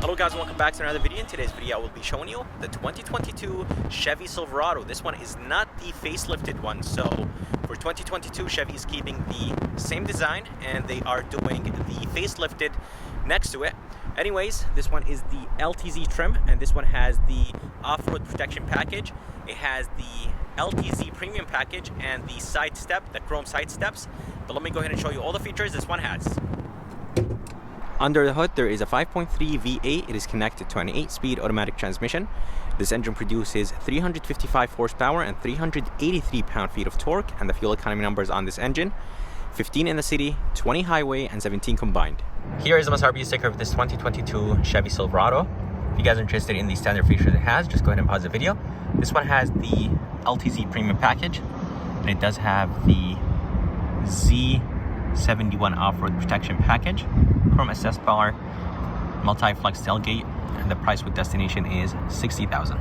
Hello guys and welcome back to another video. In today's video I will be showing you the 2022 Chevy Silverado. This one is not the facelifted one, so for 2022 Chevy is keeping the same design and they are doing the facelifted next to it. Anyways, this one is the LTZ trim and this one has the off-road protection package. It has the LTZ premium package and the side step, the chrome side steps. But let me go ahead and show you all the features this one has. Under the hood, there is a 5.3 V8. It is connected to an 8-speed automatic transmission. This engine produces 355 horsepower and 383 pound-feet of torque, and the fuel economy numbers on this engine: 15 in the city, 20 highway, and 17 combined. Here is the must-have sticker of this 2022 Chevy Silverado. If you guys are interested in the standard features it has, just go ahead and pause the video. This one has the LTZ premium package, and it does have the Z71 off-road protection package, chrome assist bar, multi-flex tailgate, and the price with destination is $60,000.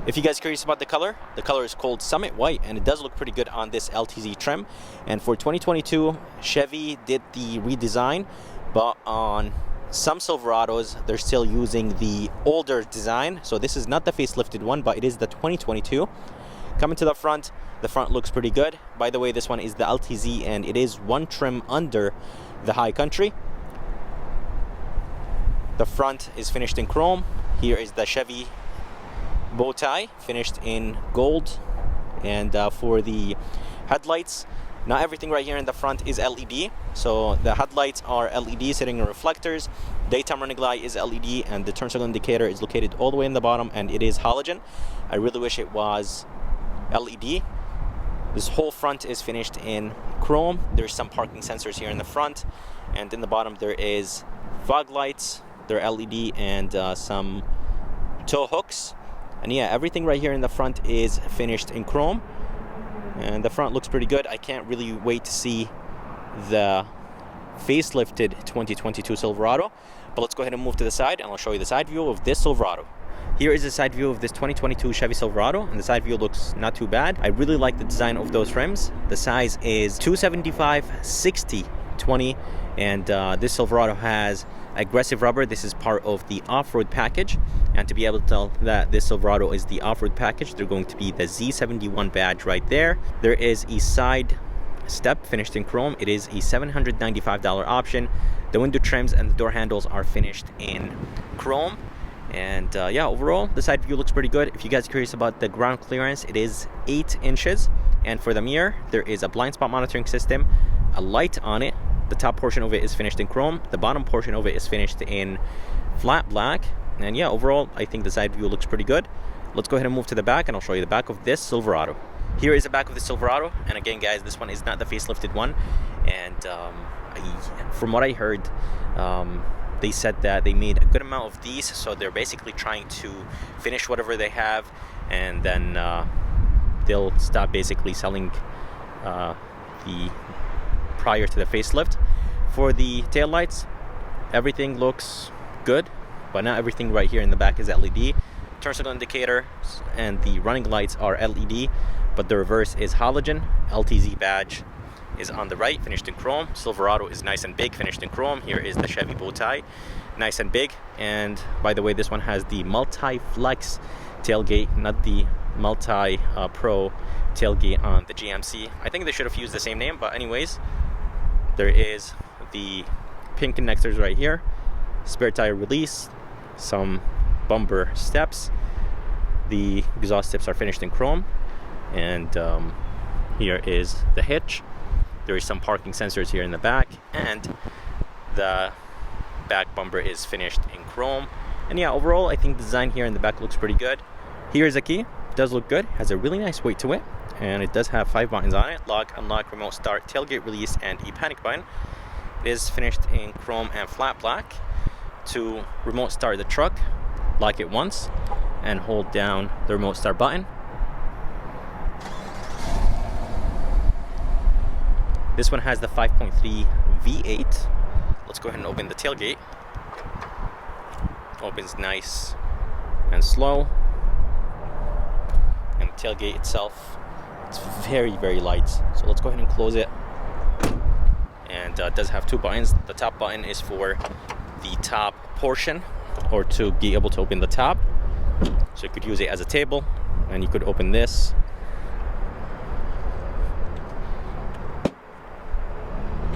If you guys are curious about the color is called Summit White, and it does look pretty good on this LTZ trim. And for 2022, Chevy did the redesign, but on some Silverados, they're still using the older design. So this is not the facelifted one, but it is the 2022. Coming to the front looks pretty good. By the way, this one is the LTZ, and it is one trim under the High Country. The front is finished in chrome. Here is the Chevy bow tie, finished in gold. And for the headlights, not everything right here in the front is LED. So the headlights are LED sitting in reflectors. Daytime running light is LED, and the turn signal indicator is located all the way in the bottom, and it is halogen. I really wish it was LED. This whole front is finished in chrome. There's some parking sensors here in the front, and in the bottom there is fog lights. They're LED, and some tow hooks. And yeah, everything right here in the front is finished in chrome, and the front looks pretty good. I can't really wait to see the facelifted 2022 Silverado. But let's go ahead and move to the side, and I'll show you the side view of this Silverado. Here is the side view of this 2022 Chevy Silverado, and the side view looks not too bad. I really like the design of those rims. The size is 275/60/20, and this Silverado has aggressive rubber. This is part of the off-road package, and to be able to tell that this Silverado is the off-road package, they're going to be the Z71 badge right there. There is a side step finished in chrome. It is a $795 option. The window trims and the door handles are finished in chrome. And yeah, overall the side view looks pretty good. If you guys are curious about the ground clearance, it is 8 inches. And for the mirror, there is a blind spot monitoring system, a light on it. The top portion of it is finished in chrome. The bottom portion of it is finished in flat black. And yeah, overall I think the side view looks pretty good. Let's go ahead and move to the back, and I'll show you the back of this Silverado. Here is the back of the Silverado, and again guys, this one is not the facelifted one. And from what I heard, they said that they made a good amount of these, so they're basically trying to finish whatever they have, and then they'll stop basically selling the prior to the facelift. For the taillights, everything looks good, but not everything right here in the back is LED. Turn signal indicator and the running lights are LED, but the reverse is halogen. LTZ badge is on the right, finished in chrome. Silverado is nice and big, finished in chrome. Here is the Chevy bow tie, nice and big. And by the way, this one has the multi-flex tailgate, not the multi-pro tailgate on the GMC. I think they should have used the same name, but anyways, there is the pin connectors right here, spare tire release, some bumper steps. The exhaust tips are finished in chrome, and here is the hitch. There is some parking sensors here in the back, and the back bumper is finished in chrome. And yeah, overall I think the design here in the back looks pretty good. Here is a key. It does look good, has a really nice weight to it, and it does have 5 buttons on it: lock, unlock, remote start, tailgate release, and a panic button. It is finished in chrome and flat black. To remote start the truck, lock it once and hold down the remote start button. This one has the 5.3 V8. Let's go ahead and open the tailgate. Opens nice and slow. And the tailgate itself, it's very, very light. So let's go ahead and close it. And it does have 2 buttons. The top button is for the top portion or to be able to open the top. So you could use it as a table, and you could open this.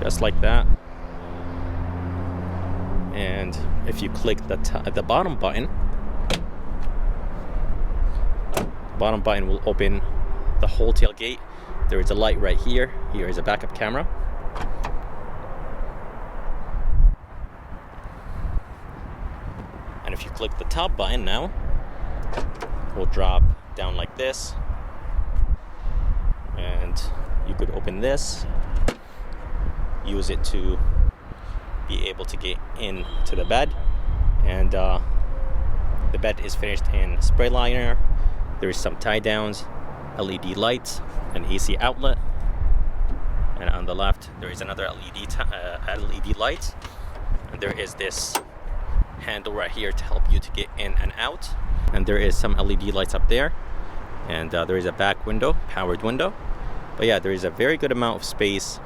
Just like that. And if you click the bottom button, the bottom button will open the whole tailgate. There is a light right here. Here is a backup camera. And if you click the top button now, it will drop down like this. And you could open this, use it to be able to get into the bed. And the bed is finished in spray liner. There is some tie downs, LED lights, an AC outlet, and on the left there is another LED light, and there is this handle right here to help you to get in and out, and there is some LED lights up there, and there is a back window, powered window. But yeah, there is a very good amount of space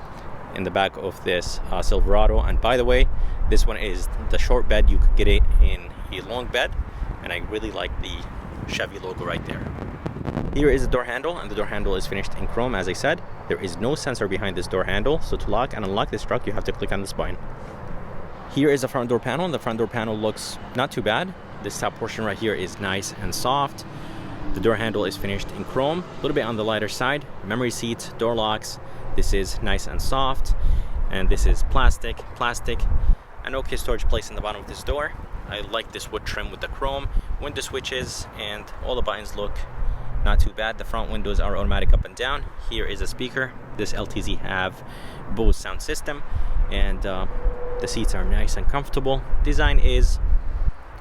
in the back of this Silverado. And by the way, this one is the short bed. You could get it in a long bed, and I really like the Chevy logo right there. Here is the door handle, and the door handle is finished in chrome. As I said, there is no sensor behind this door handle, so to lock and unlock this truck you have to click on this button. Here is the front door panel, and the front door panel looks not too bad. This top portion right here is nice and soft. The door handle is finished in chrome, a little bit on the lighter side. Memory seats, door locks, this is nice and soft. And this is plastic, an okay storage place in the bottom of this door. I like this wood trim with the chrome, window switches, and all the buttons look not too bad. The front windows are automatic up and down. Here is a speaker. This LTZ have Bose sound system, and the seats are nice and comfortable. Design is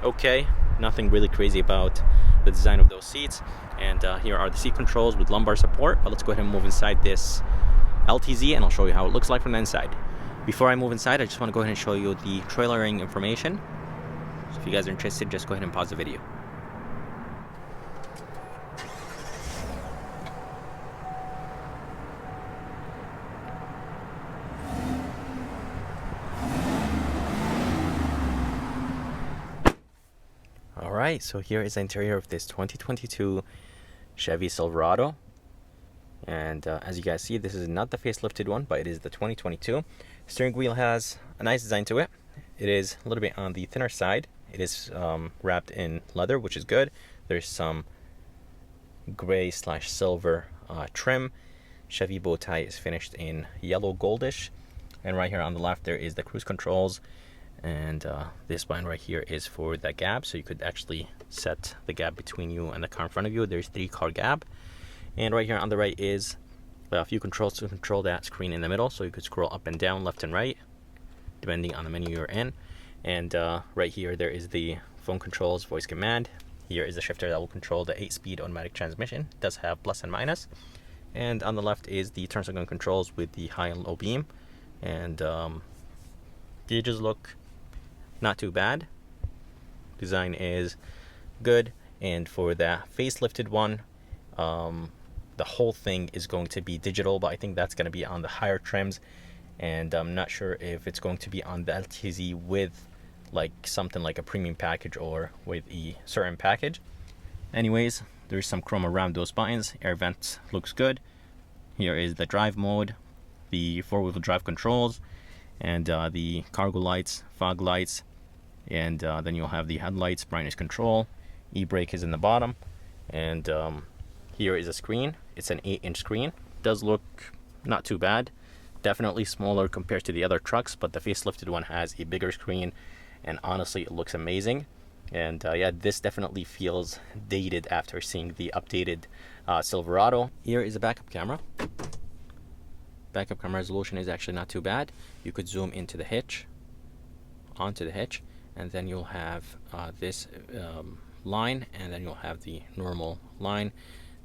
okay, nothing really crazy about the design of those seats. And here are the seat controls with lumbar support. But let's go ahead and move inside this LTZ, and I'll show you how it looks like from the inside. Before I move inside, I just want to go ahead and show you the trailering information. So if you guys are interested, just go ahead and pause the video. Alright, so here is the interior of this 2022 Chevy Silverado. And as you guys see, this is not the facelifted one, but it is the 2022. Steering wheel has a nice design to it. It is a little bit on the thinner side. It is wrapped in leather, which is good. There's some gray/silver trim. Chevy bow tie is finished in yellow goldish. And right here on the left, there is the cruise controls. And this button right here is for the gap, so you could actually set the gap between you and the car in front of you. There's 3-car gap. And right here on the right is a few controls to control that screen in the middle, so you could scroll up and down, left and right, depending on the menu you're in. And right here there is the phone controls, voice command. Here is the shifter that will control the 8-speed automatic transmission. It does have plus and minus. And on the left is the turn signal controls with the high and low beam. And gauges look not too bad. Design is good. And for the facelifted one, the whole thing is going to be digital, but I think that's going to be on the higher trims, and I'm not sure if it's going to be on the LTZ with like something like a premium package or with a certain package. Anyways, there's some chrome around those buttons. Air vents looks good. Here is the drive mode, the 4-wheel drive controls, and the cargo lights, fog lights, and then you'll have the headlights, brightness control. E-brake is in the bottom, and here is a screen. It's an 8-inch screen. Does look not too bad. Definitely smaller compared to the other trucks, but the facelifted one has a bigger screen, and honestly it looks amazing. And yeah, this definitely feels dated after seeing the updated Silverado. Here is a backup camera. Backup camera resolution is actually not too bad. You could zoom into the hitch, onto the hitch, and then you'll have this line, and then you'll have the normal line.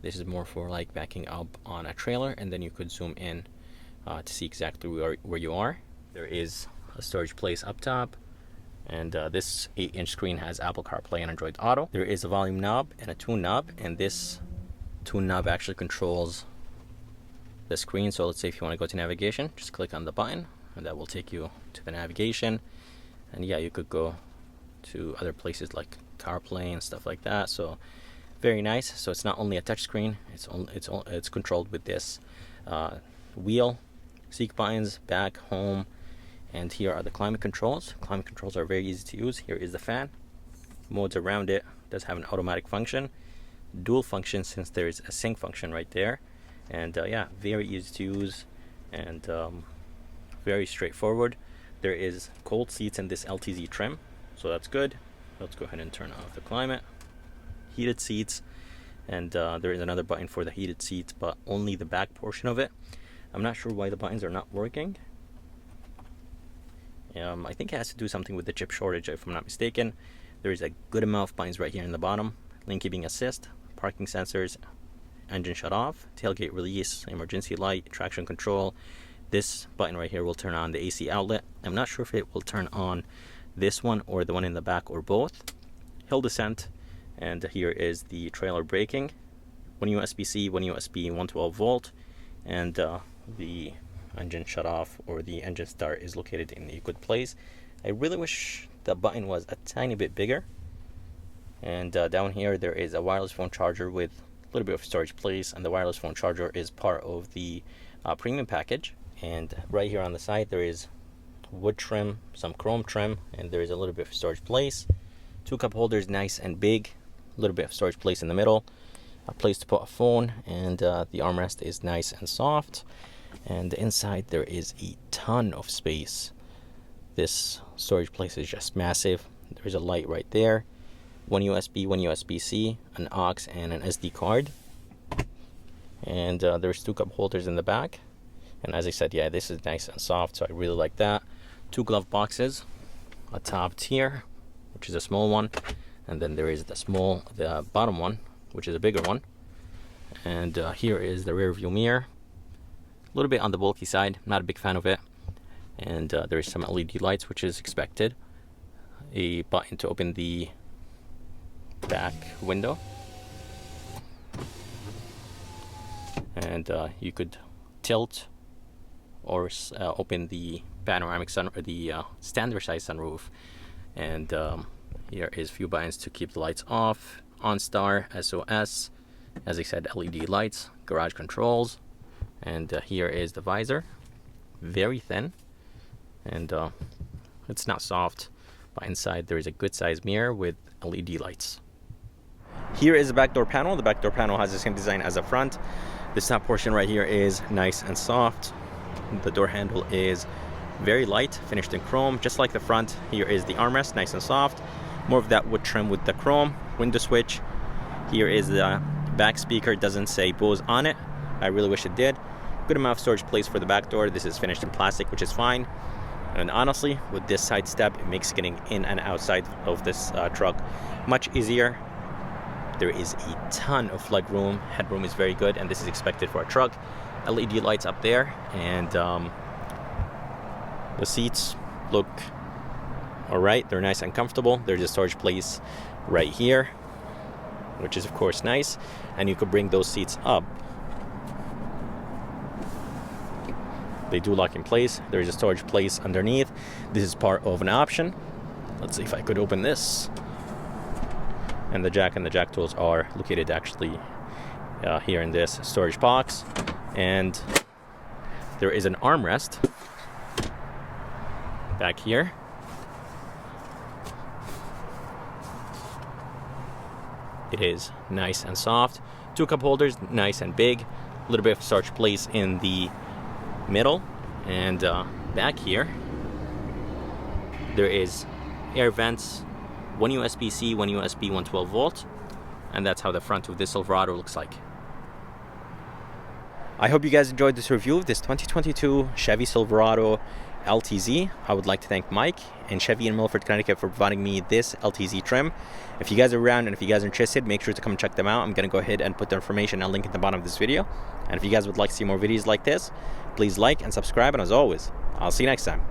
This is more for like backing up on a trailer, and then you could zoom in to see exactly where you are. There is a storage place up top, and this 8-inch screen has Apple CarPlay and Android Auto. There is a volume knob and a tune knob, and this tune knob actually controls the screen. So let's say if you want to go to navigation, just click on the button, and that will take you to the navigation. And yeah, you could go to other places like CarPlay and stuff like that. So very nice. So it's not only a touchscreen, it's controlled with this wheel, seat buttons, back, home, and here are the climate controls. Climate controls are very easy to use. Here is the fan. Modes around it. Does have an automatic function, dual function since there is a sync function right there, and yeah, very easy to use and very straightforward. There is cold seats in this LTZ trim, so that's good. Let's go ahead and turn off the climate. Heated seats, and there is another button for the heated seats, but only the back portion of it. I'm not sure why the buttons are not working. I think it has to do something with the chip shortage, if I'm not mistaken. There is a good amount of buttons right here in the bottom. Lane keeping assist, parking sensors, engine shut off, tailgate release, emergency light, traction control. This button right here will turn on the AC outlet. I'm not sure if it will turn on this one or the one in the back or both. Hill descent, and here is the trailer braking. One USB-C, one USB 112 volt, and the engine shut off or the engine start is located in a good place. I really wish the button was a tiny bit bigger. And down here there is a wireless phone charger with a little bit of storage place, and the wireless phone charger is part of the premium package. And right here on the side there is wood trim, some chrome trim, and there is a little bit of storage place. Two cup holders, nice and big, a little bit of storage place in the middle, a place to put a phone, and the armrest is nice and soft. And inside there is a ton of space. This storage place is just massive. There's a light right there, one USB, one USB-C, an aux, and an SD card. And there's two cup holders in the back. And as I said, yeah, this is nice and soft, so I really like that. Two glove boxes, a top tier, which is a small one, and then there is the bottom one, which is a bigger one. And here is the rear view mirror. A little bit on the bulky side, not a big fan of it. And there is some LED lights, which is expected. A button to open the back window, and you could tilt or open the panoramic sun or the standard size sunroof. And here is a few buttons to keep the lights off: OnStar, SOS, as I said, LED lights, garage controls, and here is the visor, very thin, and it's not soft, but inside there is a good size mirror with LED lights. Here is the back door panel. The back door panel has the same design as the front. This top portion right here is nice and soft. The door handle is very light, finished in chrome, just like the front. Here is the armrest, nice and soft. More of that wood trim with the chrome. Window switch. Here is the back speaker. It doesn't say Bose on it. I really wish it did. Good amount of storage place for the back door. This is finished in plastic, which is fine. And honestly, with this side step, it makes getting in and outside of this truck much easier. There is a ton of leg room. Headroom is very good, and this is expected for a truck. LED lights up there, and the seats look alright. They're nice and comfortable. There's a storage place right here, which is of course nice, and you could bring those seats up. They do lock in place. There is a storage place underneath. This is part of an option. Let's see if I could open this. And the jack tools are located actually here in this storage box. And there is an armrest back here. It is nice and soft. Two cup holders, nice and big. A little bit of storage place in the middle. And back here there is air vents, one USB-C, one USB 112 volt, and that's how the front of this Silverado looks like. I hope you guys enjoyed this review of this 2022 Chevy Silverado LTZ. I would like to thank Mike and Chevy in Milford, Connecticut for providing me this LTZ trim. If you guys are around and if you guys are interested, make sure to come check them out. I'm going to go ahead and put the information and link at the bottom of this video. And if you guys would like to see more videos like this, please like and subscribe. And as always, I'll see you next time.